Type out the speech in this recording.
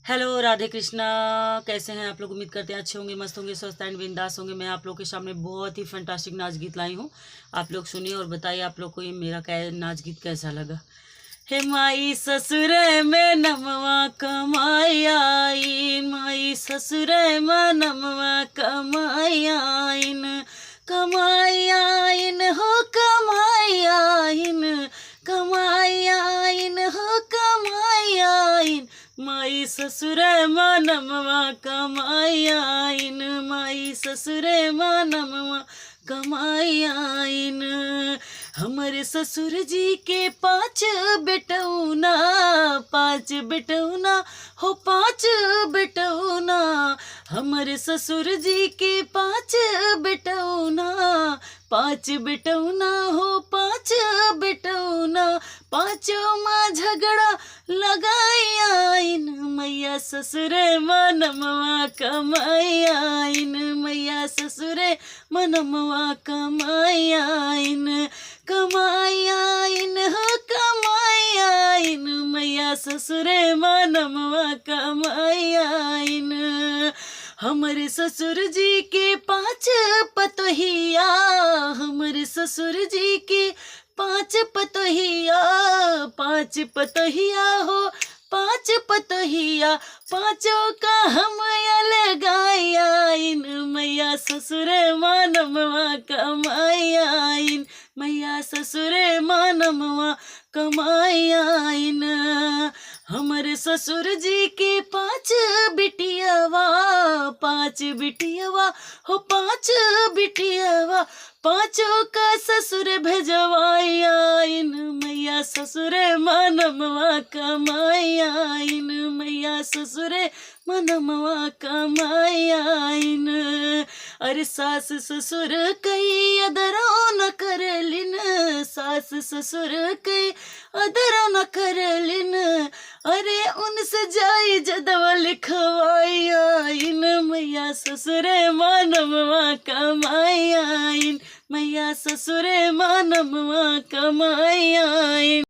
Hello Radhe Krishna. कैसे हैं आप लोग? उम्मीद करते हैं अच्छे होंगे, मस्त होंगे, स्वस्थ एंड बिंदास होंगे। मैं आप लोग के सामने बहुत ही फैंटास्टिक नाच गीत लाई हूँ। आप लोग सुनिए और बताइए आप लोग को ये मेरा नाच गीत कैसा लगा। हे माई ससुर में नमवा कमाई आइन, माई ससुर में नमवा कमाई आइन, कमाई आइन हो कमाई आइन, कमाई आइन हो कमाई आइन, माई ससुर मनमवा कमाई आइन, माई ससुर मनमवा कमाई आइन। हमारे ससुर जी के 5 बेटौना, 5 बेटौना हो 5 बेटौना। हमारे ससुर जी के 5 बेटौना, 5 बेटौना हो 5 बेटौना। पाँचों माँ झगड़ा लगाई आइन, मैया ससुरे मनमवा कमाई आइन, मैया ससुरे मनमवा कमाई आइन, कमाई आइन हो कमाई आइन, मैया ससुरे मनमवा कमाई आइन। हमारे ससुर जी के 5 पतोहिया, हमारे ससुर जी के 5 पतोहिया, 5 पतोहिया हो 5 पतोहिया। पाँचों का हम अलगाई आइन, मैया ससुर मनमवा कमाई आइन, मैया ससुर मनमवा कमाई आइन। हमारे ससुर जी के 5 बिटियावा, 5 बिटियावा हो 5 बिटियावा। पाँचों का ससुर भेजवाई आइन, मैया ससुर मनमवा कमाई आइन, मैया ससुर मनमवा कमाई आइन। अरे सास ससुर कई अदरो न करलिन, सास ससुर कई अदरो न करलिन। अरे उनसे जाई जदवा लिखवाई आइन, मैया ससुर मनमवा कमाई आइन, मैया ससुर मनमवा कमाई आइन।